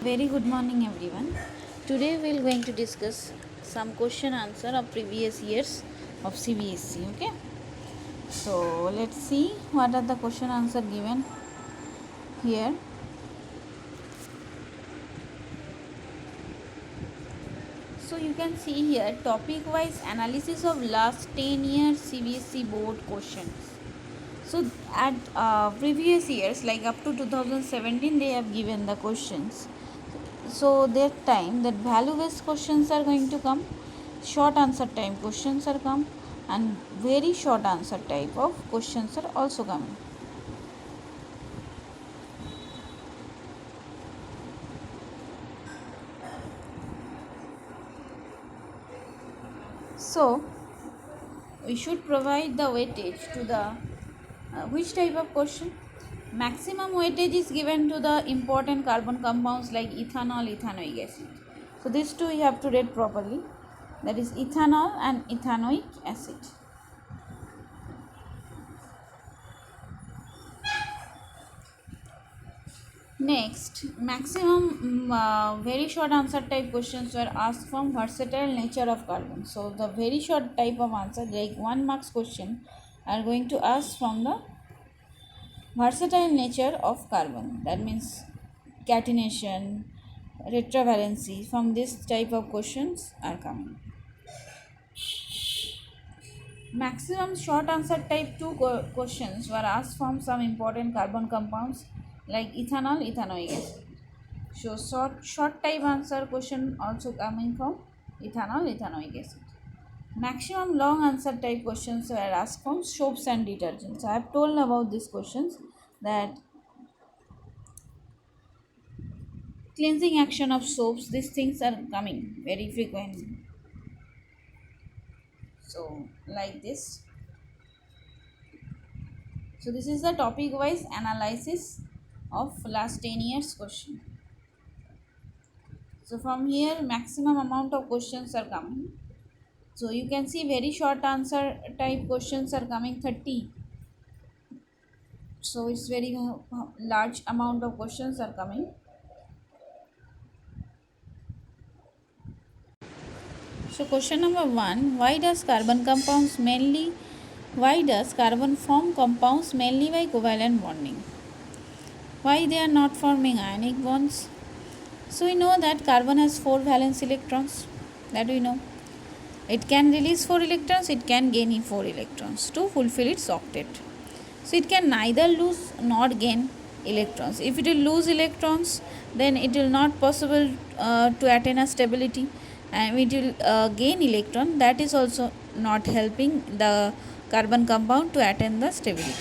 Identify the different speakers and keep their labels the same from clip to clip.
Speaker 1: Very good morning everyone. Today we are going to discuss some question answer of previous years of CBSE. Okay. So let's see what are the question answer given here. So you can see here topic wise analysis of last 10 years CBSE board questions. So at previous years like up to 2017 they have given the questions. So that time that value based questions are going to come, short answer time questions are come, and very short answer type of questions are also coming. So we should provide the weightage to the which type of question. Maximum weightage is given to the important carbon compounds like ethanol, ethanoic acid. So these two you have to read properly, that is ethanol and ethanoic acid. Next, maximum very short answer type questions were asked from versatile nature of carbon. So the very short type of answer, like 1 marks question, are going to ask from the versatile nature of carbon. That means catenation, retrovalency. From this type of questions are coming. Maximum short answer type 2 questions were asked from some important carbon compounds like ethanol, ethanoic acid. So short type answer question also coming from ethanol, ethanoic acid. Maximum long answer type questions were asked from soaps and detergents. I have told about these questions that cleansing action of soaps, these things are coming very frequently. So like this. So this is the topic wise analysis of last 10 years question. So from here maximum amount of questions are coming. So you can see very short answer type questions are coming 30. So it's very large amount of questions are coming. So question number 1, why does carbon form compounds mainly by covalent bonding? Why they are not forming ionic bonds? So we know that carbon has 4 valence electrons, that we know. It can release 4 electrons, it can gain 4 electrons to fulfill its octet. So it can neither lose nor gain electrons. If it will lose electrons, then it will not possible to attain a stability, and it will gain electron, that is also not helping the carbon compound to attain the stability.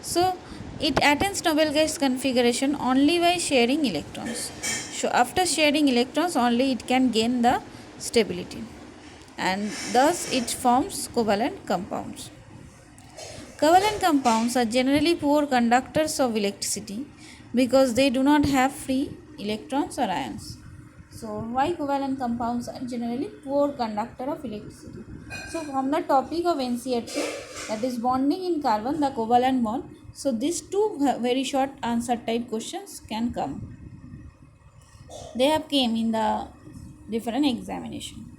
Speaker 1: So it attains noble gas configuration only by sharing electrons. So after sharing electrons only it can gain the stability, and thus it forms covalent compounds. Covalent compounds are generally poor conductors of electricity because they do not have free electrons or ions. So why covalent compounds are generally poor conductor of electricity? So from the topic of NCERT, that is bonding in carbon, the covalent bond. So these two very short answer type questions can come. They have came in the different examination.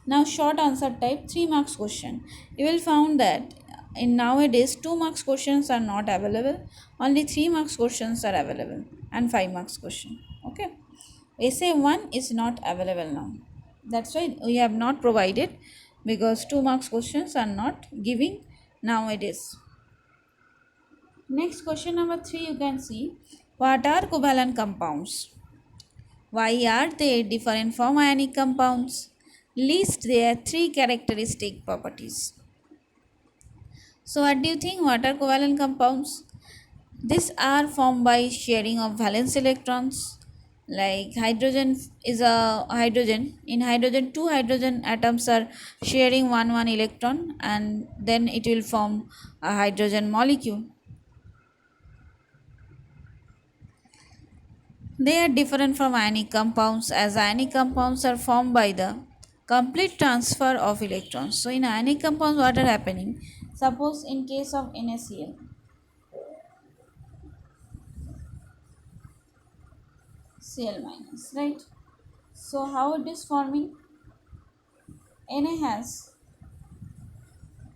Speaker 1: Now short answer type 3 marks question. You will found that in nowadays 2 marks questions are not available. Only 3 marks questions are available and 5 marks question. Okay. Essay 1 is not available now. That's why we have not provided, because 2 marks questions are not giving nowadays. Next question number 3, you can see what are covalent compounds? Why are they different from ionic compounds? List their 3 characteristic properties. So what do you think? What are covalent compounds? These are formed by sharing of valence electrons. Like hydrogen is a hydrogen. In hydrogen, 2 hydrogen atoms are sharing one electron, and then it will form a hydrogen molecule. They are different from ionic compounds, as ionic compounds are formed by the complete transfer of electrons. So in ionic compounds, what are happening? Suppose in case of NaCl, Cl minus, right? So how it is forming? Na has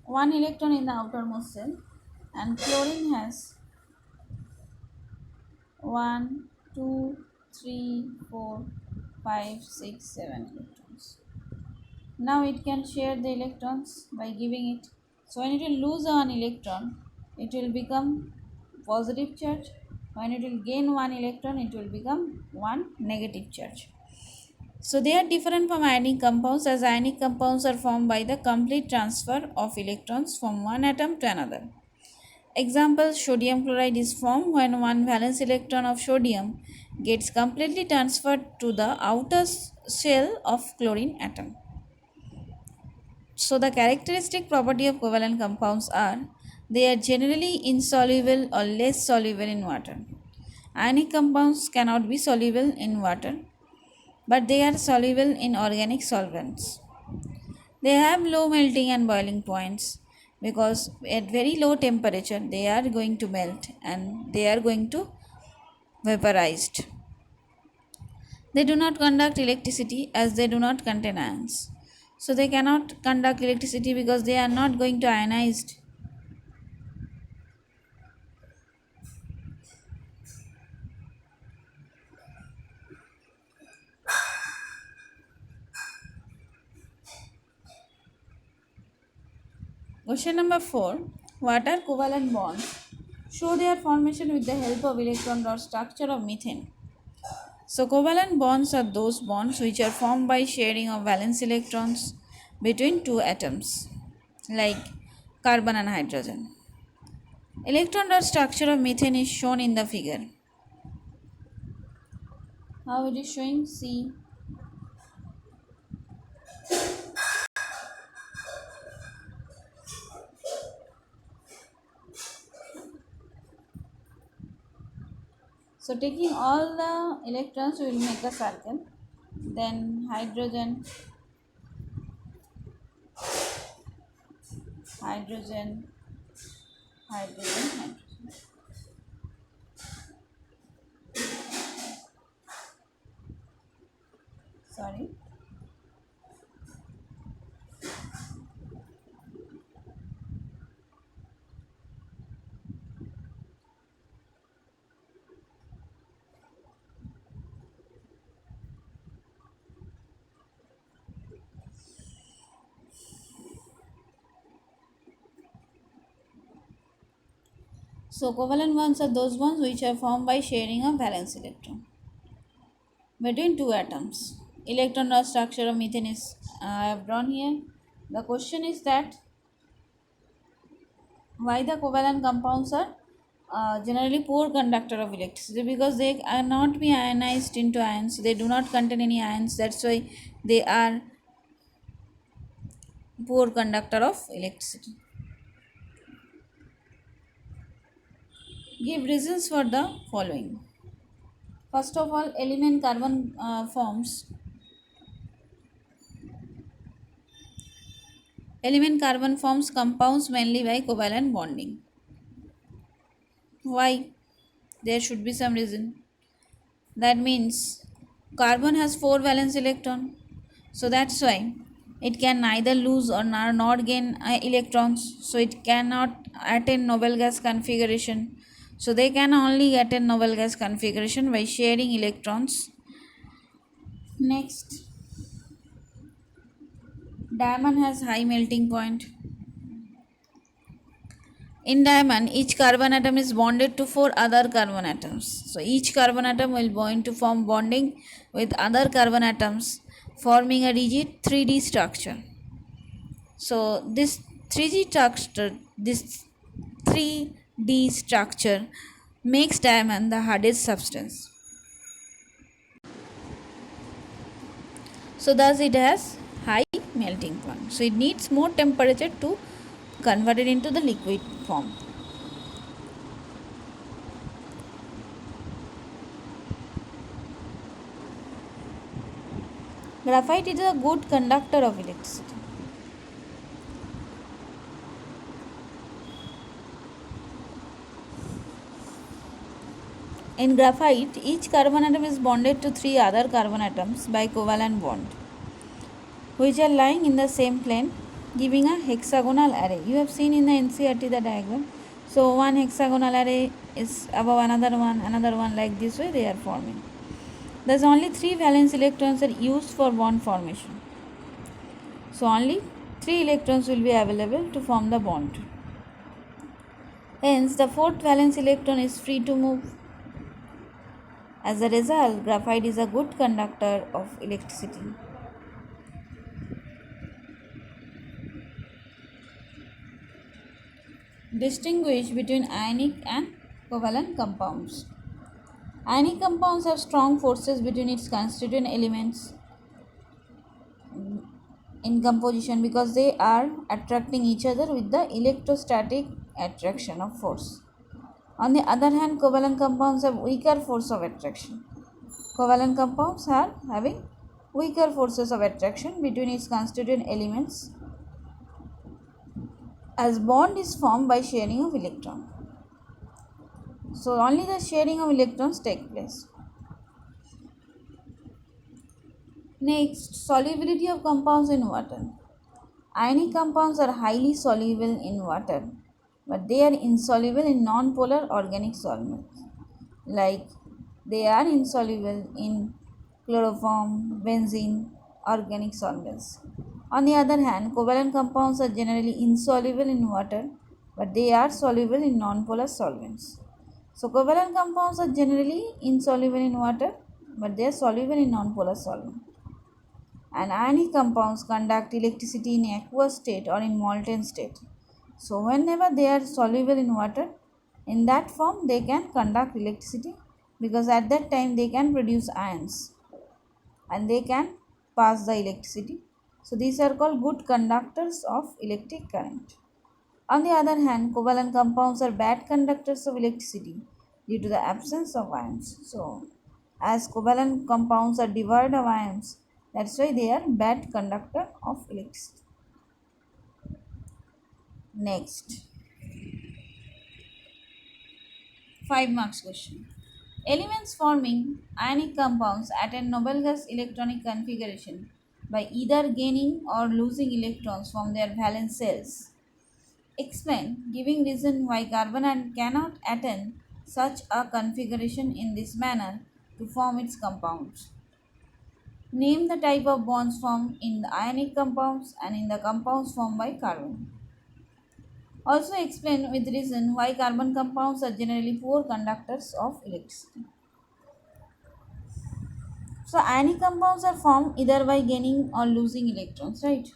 Speaker 1: one electron in the outermost shell and chlorine has one, 2, 3, 4, 5, 6, 7 electrons. Now it can share the electrons by giving it. So when it will lose one electron, it will become positive charge. When it will gain one electron, it will become one negative charge. So they are different from ionic compounds, as ionic compounds are formed by the complete transfer of electrons from one atom to another. Example, sodium chloride is formed when one valence electron of sodium gets completely transferred to the outer shell of chlorine atom. So the characteristic property of covalent compounds are they are generally insoluble or less soluble in water. Ionic compounds cannot be soluble in water, but they are soluble in organic solvents. They have low melting and boiling points because at very low temperature they are going to melt and they are going to vaporized. They do not conduct electricity as they do not contain ions. So they cannot conduct electricity because they are not going to ionized. Question number 4. What are covalent bonds? Show their formation with the help of electron dot structure of methane. So covalent bonds are those bonds which are formed by sharing of valence electrons between two atoms like carbon and hydrogen. Electron dot structure of methane is shown in the figure. How it is showing? See. So taking all the electrons we will make a circle. Then hydrogen, hydrogen, hydrogen, hydrogen. Sorry. So covalent bonds are those bonds which are formed by sharing a valence electron between two atoms. Electron dot structure of methane is I have drawn here. The question is that why the covalent compounds are generally poor conductor of electricity, because they are not be ionized into ions. They do not contain any ions. That's why they are poor conductor of electricity. Give reasons for the following. First of all, element carbon forms compounds mainly by covalent bonding. Why? There should be some reason. That means carbon has 4 valence electron. So that's why it can neither lose or not gain electrons. So it cannot attain noble gas configuration. So they can only attain noble gas configuration by sharing electrons. Next, diamond has high melting point. In diamond, each carbon atom is bonded to 4 other carbon atoms. So each carbon atom will going to form bonding with other carbon atoms, forming a rigid 3D structure. So this 3D structure makes diamond the hardest substance. So thus it has high melting point. So it needs more temperature to convert it into the liquid form. Graphite is a good conductor of electricity. In graphite, each carbon atom is bonded to three other carbon atoms by covalent bond, which are lying in the same plane, giving a hexagonal array. You have seen in the NCERT the diagram. So one hexagonal array is above another one, like this way they are forming. Thus only three valence electrons are used for bond formation. So only three electrons will be available to form the bond. Hence the fourth valence electron is free to move. As a result, graphite is a good conductor of electricity. Distinguish between ionic and covalent compounds. Ionic compounds have strong forces between its constituent elements in composition because they are attracting each other with the electrostatic attraction of force. On the other hand, covalent compounds have weaker force of attraction. Covalent compounds are having weaker forces of attraction between its constituent elements as bond is formed by sharing of electron. So only the sharing of electrons take place. Next, solubility of compounds in water. Ionic compounds are highly soluble in water, but they are insoluble in non-polar organic solvents. Like they are insoluble in chloroform, benzene, organic solvents. On the other hand, covalent compounds are generally insoluble in water, but they are soluble in non-polar solvents. So covalent compounds are generally insoluble in water, but they are soluble in non-polar solvent. And ionic compounds conduct electricity in aqueous state or in molten state. So whenever they are soluble in water, in that form they can conduct electricity because at that time they can produce ions and they can pass the electricity. So these are called good conductors of electric current. On the other hand, covalent compounds are bad conductors of electricity due to the absence of ions. So as covalent compounds are devoid of ions, that's why they are bad conductor of electricity. Next, 5 marks question. Elements forming ionic compounds attain noble gas electronic configuration by either gaining or losing electrons from their valence cells. Explain, giving reason why carbon cannot attain such a configuration in this manner to form its compounds. Name the type of bonds formed in the ionic compounds and in the compounds formed by carbon. Also explain with reason why carbon compounds are generally poor conductors of electricity. So ionic compounds are formed either by gaining or losing electrons, right?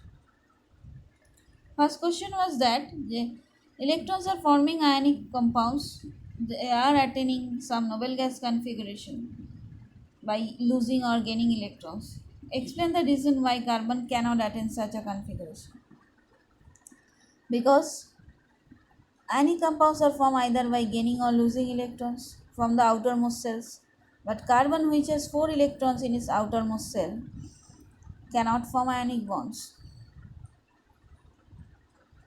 Speaker 1: First question was that the electrons are forming ionic compounds. They are attaining some noble gas configuration by losing or gaining electrons. Explain the reason why carbon cannot attain such a configuration. Because ionic compounds are formed either by gaining or losing electrons from the outermost cells, but carbon, which has 4 electrons in its outermost cell, cannot form ionic bonds.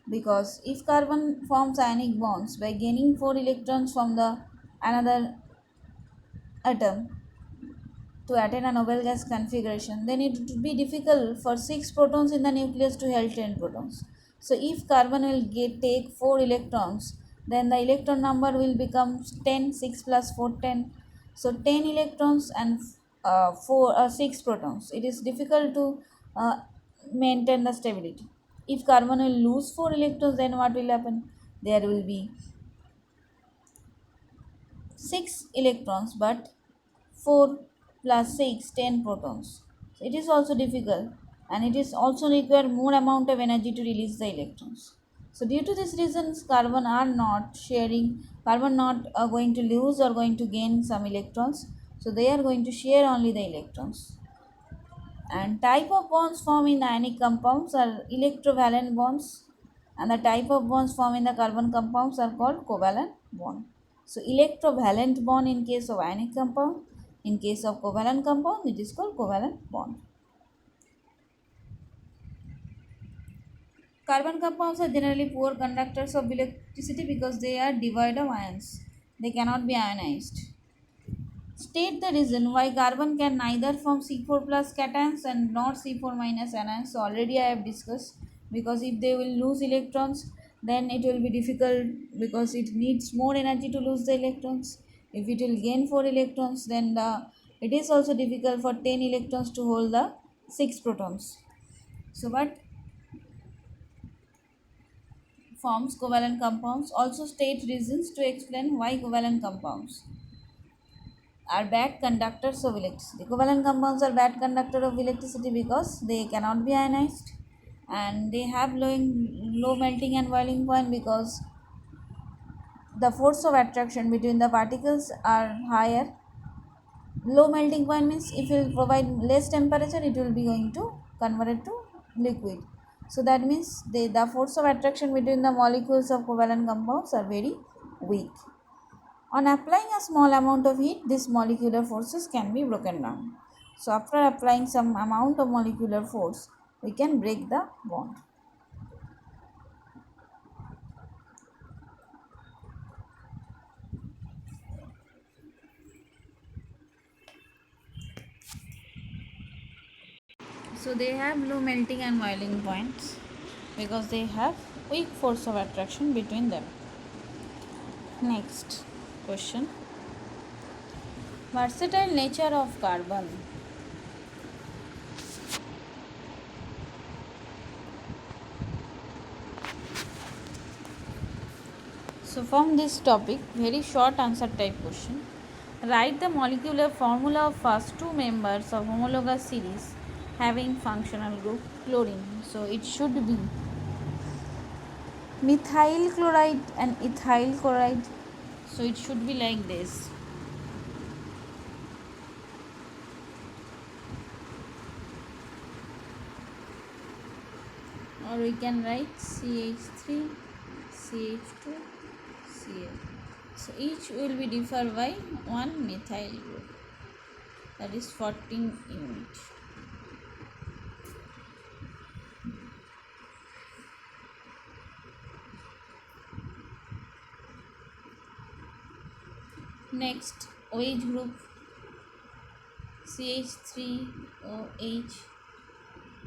Speaker 1: Because if carbon forms ionic bonds by gaining 4 electrons from the another atom to attain a noble gas configuration, then it would be difficult for 6 protons in the nucleus to hold 10 protons. So if carbon will take 4 electrons, then the electron number will become 10, 6 plus 4, 10. So 10 electrons and 6 protons. It is difficult to maintain the stability. If carbon will lose 4 electrons, then what will happen? There will be 6 electrons, but 4 plus 6, 10 protons. So it is also difficult and it is also require more amount of energy to release the electrons. So due to these reasons, carbon are not sharing, carbon not going to lose or going to gain some electrons. So they are going to share only the electrons. And type of bonds formed in the ionic compounds are electrovalent bonds, and the type of bonds formed in the carbon compounds are called covalent bond. So electrovalent bond in case of ionic compound, in case of covalent compound it is called covalent bond. Carbon compounds are generally poor conductors of electricity because they are devoid of ions. They cannot be ionized. State the reason why carbon can neither form C4 plus cations and not C4 minus anions. So already I have discussed, because if they will lose electrons, then it will be difficult because it needs more energy to lose the electrons. If it will gain 4 electrons, then it is also difficult for 10 electrons to hold the 6 protons. So but forms covalent compounds. Also state reasons to explain why covalent compounds are bad conductors of electricity. Covalent compounds are bad conductor of electricity because they cannot be ionized, and they have low melting and boiling point because the force of attraction between the particles are higher. Low melting point means if you provide less temperature, it will be going to convert it to liquid. So that means the force of attraction between the molecules of covalent compounds are very weak. On applying a small amount of heat, these molecular forces can be broken down. So after applying some amount of molecular force, we can break the bond. So they have low melting and boiling points because they have weak force of attraction between them. Next question. Versatile nature of carbon. So from this topic, very short answer type question. Write the molecular formula of first two members of homologous series having functional group chlorine. So it should be methyl chloride and ethyl chloride. So it should be like this. Or we can write CH3, CH2, Cl. So each will be differ by one methyl group, that is 14 unit. Next, OH group, CH3OH,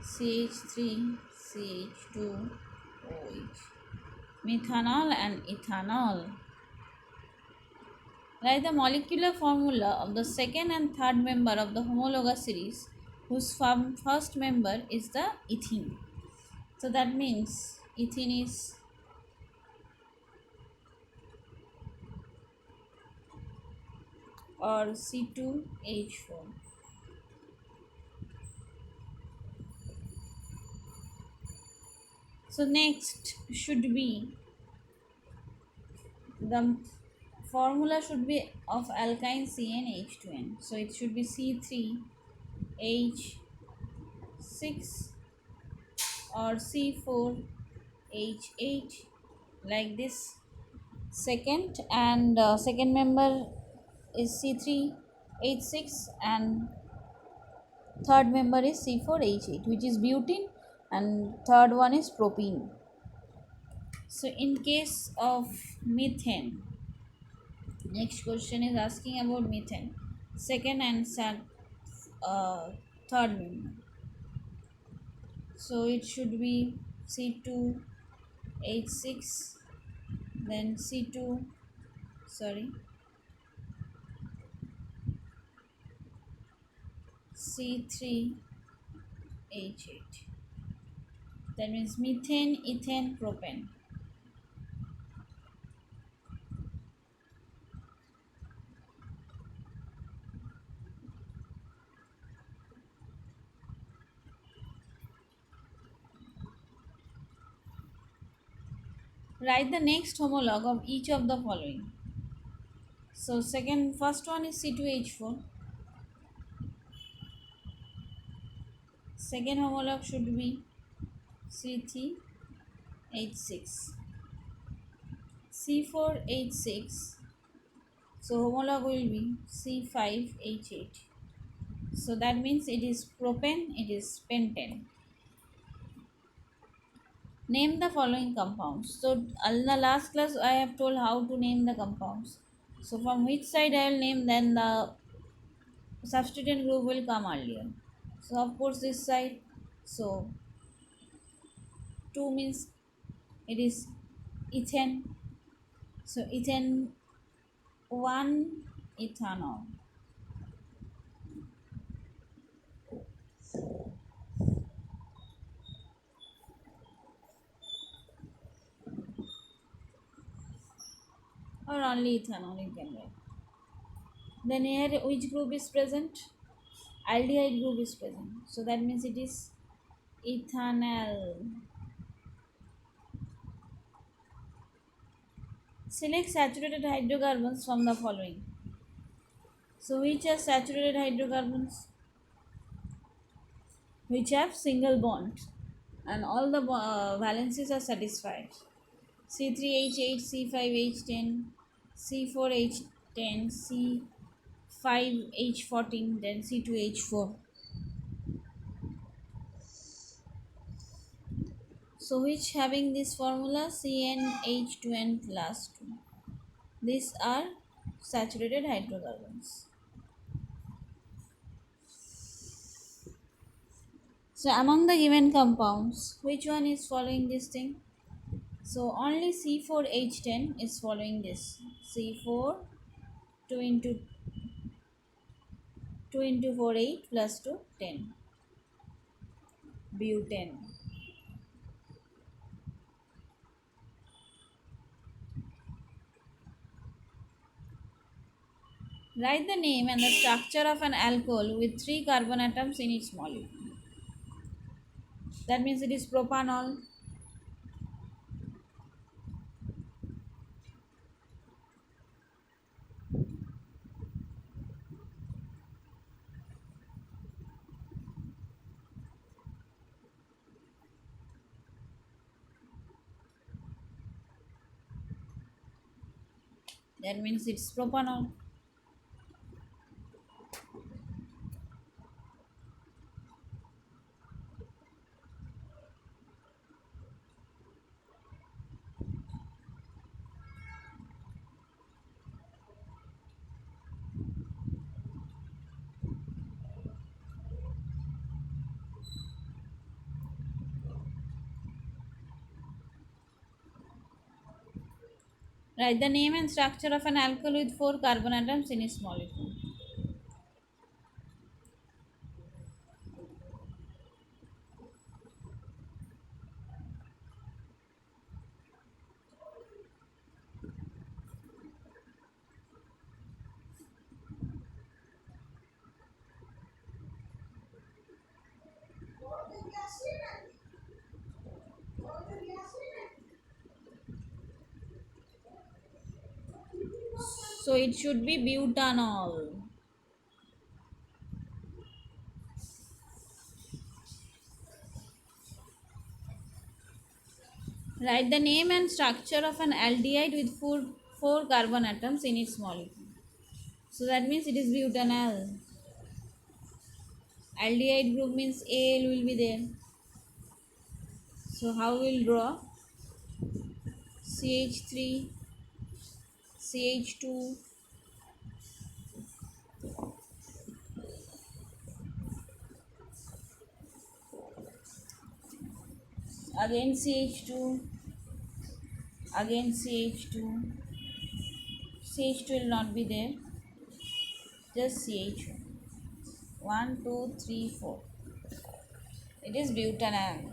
Speaker 1: CH3, CH2OH. Methanol and ethanol. Write the molecular formula of the second and third member of the homologous series, whose first member is the ethene. So that means ethene is or C2H4. So next should be the formula should be of alkyne CnH2n. So it should be C3H6 or C4H8, like this. Second and second member is C3H6 and third member is C4H8, which is butene, and third one is propene. So in case of methane, next question is asking about methane, second and third member. So it should be C2H6, then C3H8. That means methane, ethane, propane. Write the next homologue of each of the following. So first one is C2H4. Second homologue should be C3H6. C4H6. So homologue will be C5H8. So that means it is propane, it is pentane. Name the following compounds. So in the last class I have told how to name the compounds. So from which side I will name, then the substituent group will come earlier. So of course this side, so 2 means it is ethane. So ethane 1 ethanol. Or only ethanol you can write. Then here which group is present? Aldehyde group is present. So that means it is ethanol. Select saturated hydrocarbons from the following. So which are saturated hydrocarbons? Which have single bond and all the valencies are satisfied. C3H8, C5H10, C4H10, C5H14, then C2H4. So which having this formula CnH2n plus 2. These are saturated hydrocarbons. So among the given compounds, which one is following this thing? So only C4H10 is following this. C4 2 into 2 into 4 8 plus 2 10. Butane. Write the name and the structure of an alcohol with 3 carbon atoms in its molecule. That means it is propanol. That means it's propanol. Write the name and structure of an alcohol with 4 carbon atoms in its molecule. So it should be butanol. Write the name and structure of an aldehyde with 4 carbon atoms in its molecule. So that means it is butanol. Aldehyde group means Al will be there. So how we'll draw? CH3, CH2, again CH2, again CH2. CH2 will not be there, just CH1. 1, 2, 3, 4. It is butanol.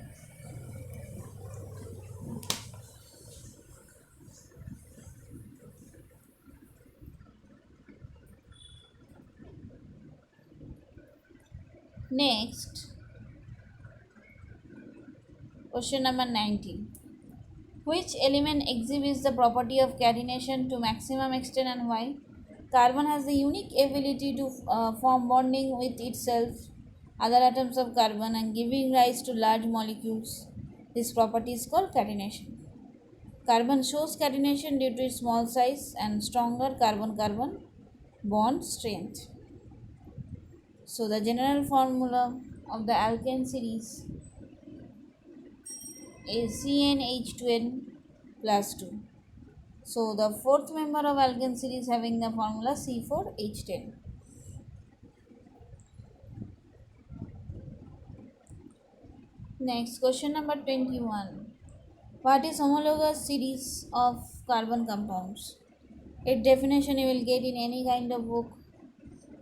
Speaker 1: Next, question number 19. Which element exhibits the property of catenation to maximum extent and why? Carbon has the unique ability to form bonding with itself, other atoms of carbon, and giving rise to large molecules. This property is called catenation. Carbon shows catenation due to its small size and stronger carbon-carbon bond strength. So the general formula of the alkane series is CnH2n plus 2. So the fourth member of alkane series having the formula C4H10. Next, question number 21. What is homologous series of carbon compounds? Its definition you will get in any kind of book.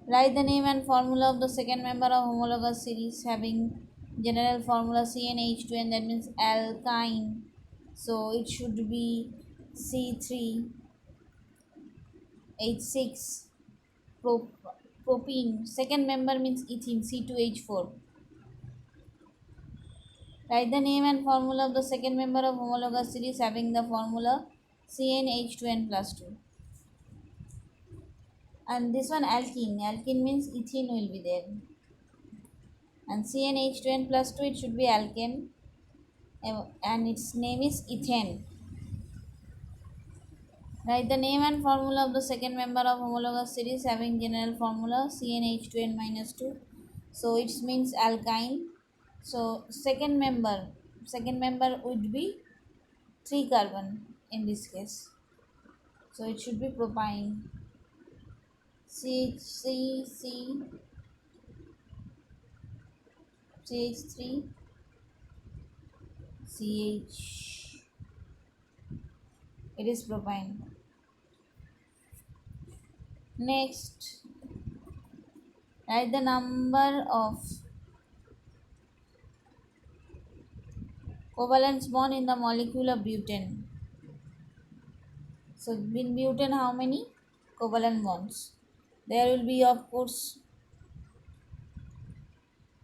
Speaker 1: Write the name and formula of the second member of homologous series having general formula CnH2, and that means alkyne. So it should be C3H6 propene. Second member means ethene C2H4. Write the name and formula of the second member of homologous series having the formula CnH2n plus 2. And this one alkene. Alkene means ethene will be there. And CnH2n plus 2 it should be alkane, and its name is ethane. Write the name and formula of the second member of homologous series having general formula CnH2n minus 2. So it means alkyne. So second member would be 3 carbon in this case. So it should be propyne. CH3, CH3, CH. It is propyne. Next, write the number of covalent bond in the molecule of butane. So in butane, how many covalent bonds? There will be, of course,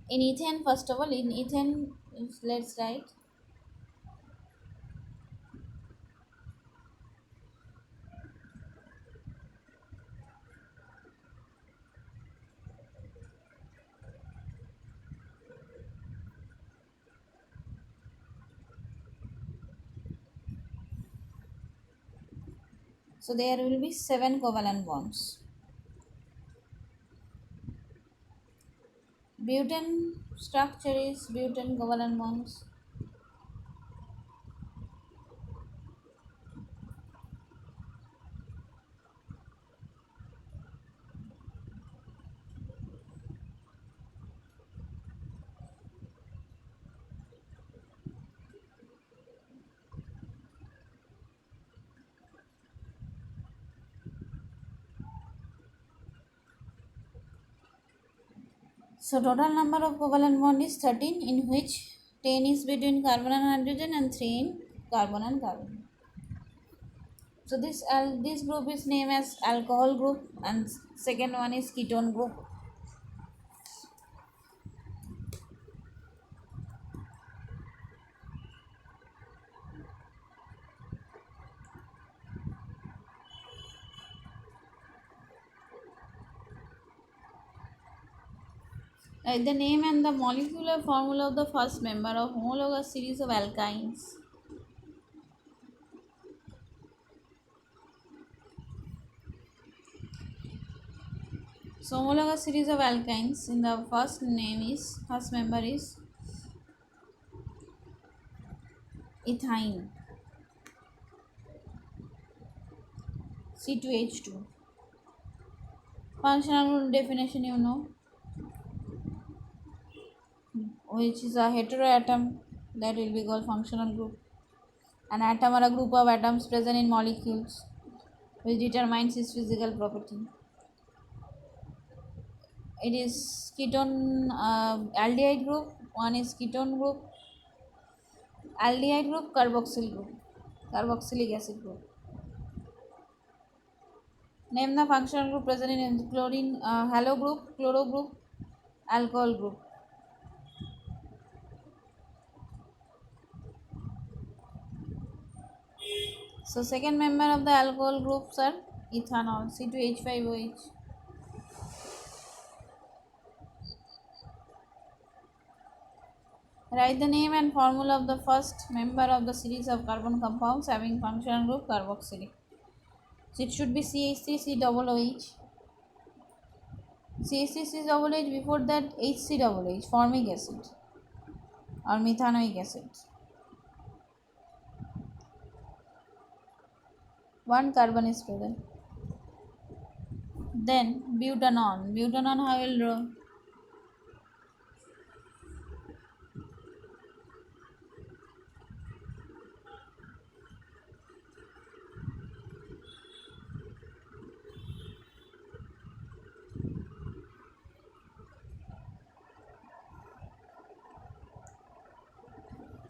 Speaker 1: in ethane. First of all, in ethane, let's write. So there will be 7 covalent bonds. Butane structure is butane covalent bonds. So total number of covalent bond is 13, in which 10 is between carbon and hydrogen and 3 in carbon and carbon. So this group is named as alcohol group, and second one is ketone group. The name and the molecular formula of the first member of homologous series of alkynes. So homologous series of alkynes in the first member is ethine C2H2. Functional definition you know, which is a heteroatom, that will be called functional group. An atom or a group of atoms present in molecules which determines its physical property. It is ketone aldehyde group. One is ketone group, aldehyde group, carboxyl group, carboxylic acid group. Name the functional group present in chlorine, halo group, chloro group, alcohol group. So second member of the alcohol groups are ethanol C2H5OH. Write the name and formula of the first member of the series of carbon compounds having functional group carboxylic. So it should be CH3COOH. CH3COOH, before that HCOOH, formic acid or methanoic acid. One carbon is present. Then butanon. Butanon how will draw?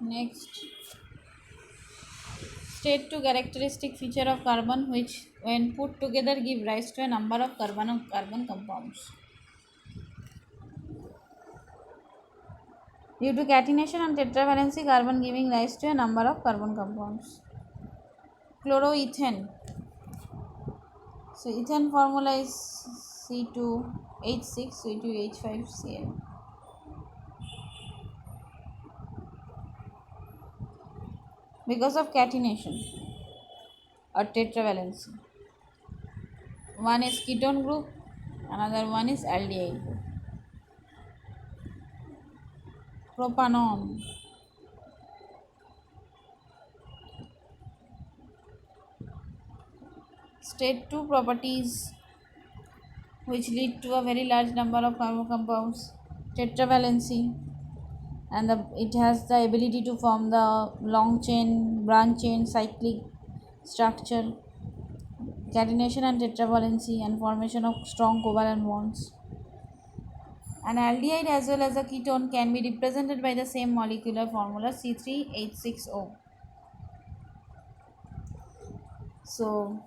Speaker 1: Next, state two characteristic feature of carbon which, when put together, give rise to a number of carbon compounds. Due to catenation and tetravalency, carbon giving rise to a number of carbon compounds. Chloroethane. So ethane formula is C2H6 C2H5Cl. Because of catenation or tetravalency. One is ketone group, another one is aldehyde group. Propanone. State two properties which lead to a very large number of carbon compounds. Tetravalency, and it has the ability to form the long chain, branch chain, cyclic structure. Catenation and tetravalency and formation of strong covalent bonds. An aldehyde as well as a ketone can be represented by the same molecular formula C3H6O. So,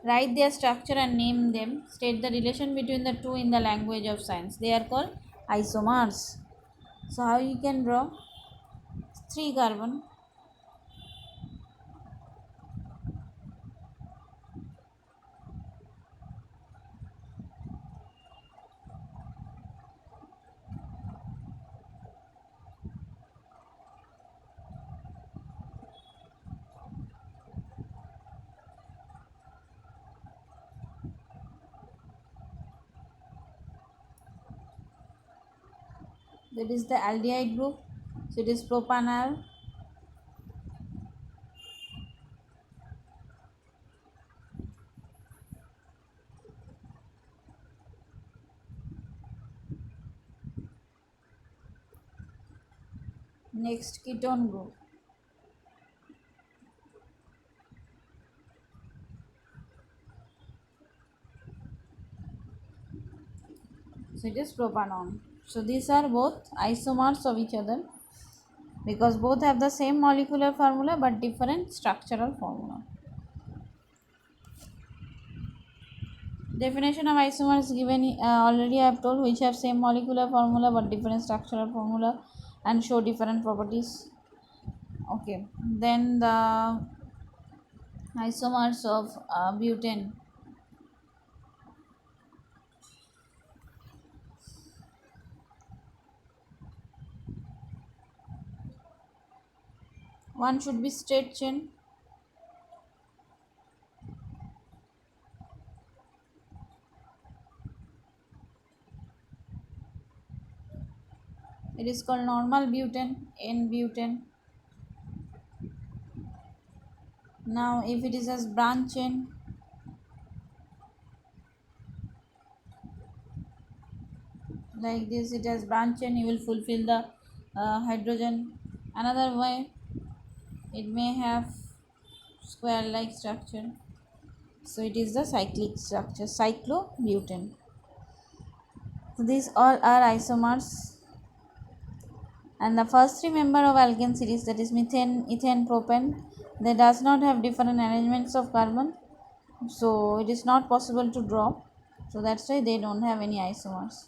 Speaker 1: write their structure and name them. State the relation between the two in the language of science. They are called isomers. So, how you can draw? 3 carbon, that is the aldehyde group. So, it is propanol. Next, ketone group. So, it is propanone. So, these are both isomers of each other because both have the same molecular formula but different structural formula. Definition of isomers given already I have told, which have same molecular formula but different structural formula and show different properties. Okay, then the isomers of butane. One should be straight chain. It is called normal butane, N-butane. Now, if it is as branch chain, like this, it has branch chain, you will fulfill the hydrogen. Another way, it may have square like structure. So, it is the cyclic structure, cyclobutane. So, these all are isomers. And the first three member of alkane series, that is methane, ethane, propane, they does not have different arrangements of carbon. So, it is not possible to draw. So, that's why they don't have any isomers.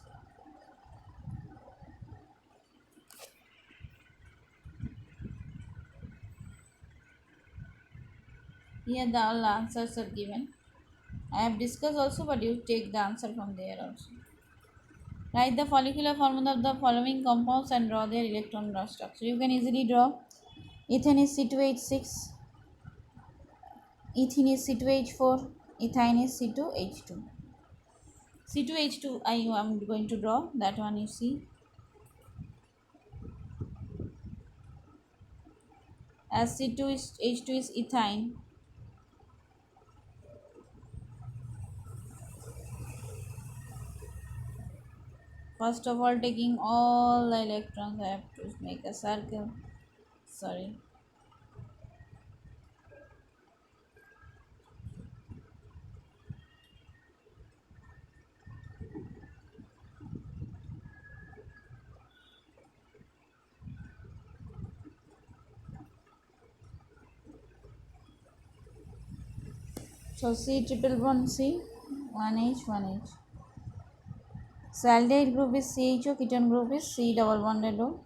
Speaker 1: Here the all answers are given. I have discussed also, but you take the answer from there also. Write the molecular formula of the following compounds and draw their electron structure. You can easily draw. Ethane is C2H6, ethene is C2H4, ethyne is C2H2. C2H2 I am going to draw, that one you see. As C2H2 is ethyne, first of all taking all the electrons I have to make a circle. Sorry. So C triple bond C, 1H, 1H. So aldehyde group is CHO, ketone group is C double bonded O,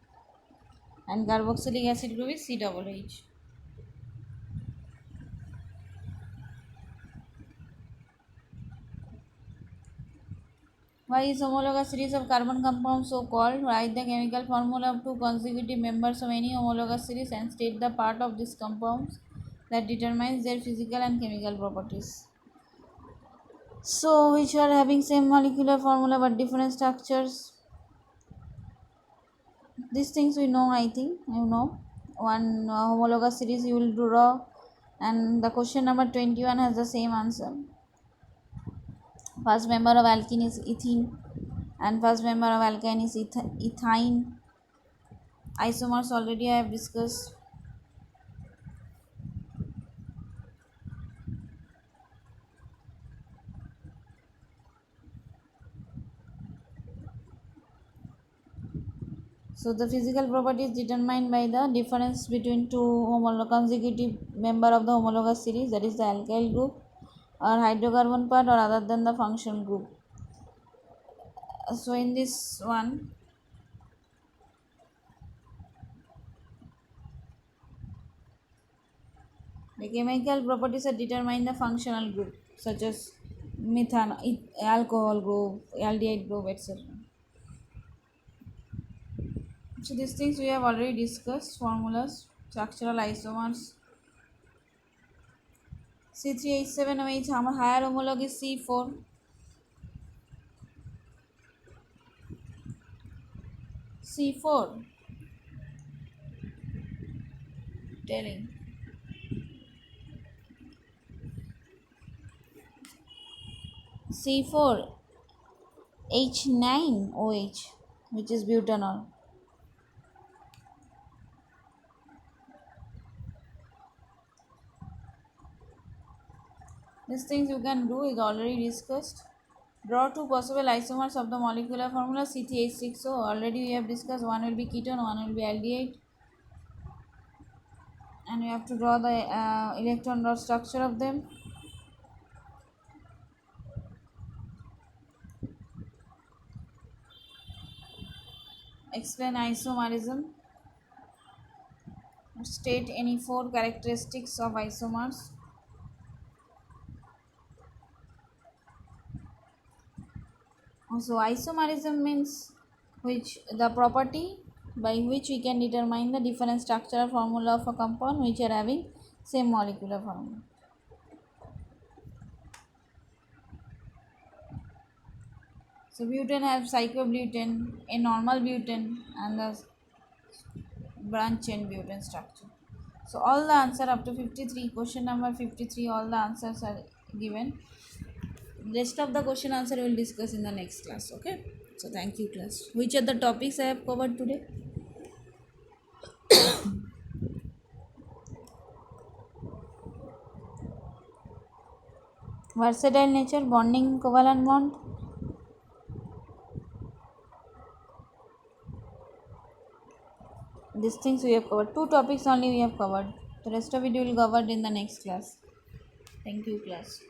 Speaker 1: and carboxylic acid group is C double H. Why is homologous series of carbon compounds so called? Write the chemical formula of two consecutive members of any homologous series and state the part of these compounds that determines their physical and chemical properties. So, which are having same molecular formula but different structures. These things we know, I think you know. One homologous series you will draw, and the question number 21 has the same answer. First member of alkene is ethene, and first member of alkyne is ethine. Isomers already I have discussed. So the physical property is determined by the difference between two consecutive member of the homologous series, that is the alkyl group or hydrocarbon part, or other than the functional group. So in this one, the chemical properties are determine the functional group, such as methanol, alcohol group, aldehyde group, etc. So these things we have already discussed. Formulas, structural isomers. C3H7OH higher homolog is C4. C4 telling C4 H9OH, which is butanol. These things you can do is already discussed. Draw two possible isomers of the molecular formula C3H6O. Already we have discussed, one will be ketone, one will be aldehyde. And we have to draw the electron dot structure of them. Explain isomerism. State any four characteristics of isomers. So isomerism means which the property by which we can determine the different structural formula of a compound which are having same molecular formula. So butane has cyclobutane, a normal butane, and the branch chain butane structure. So all the answer up to 53, question number 53, all the answers are given. Rest of the question answer we will discuss in the next class. Okay. So thank you class. Which are the topics I have covered today? Versatile nature, bonding, covalent bond. These things we have covered. Two topics only we have covered. The rest of it we will cover in the next class. Thank you class.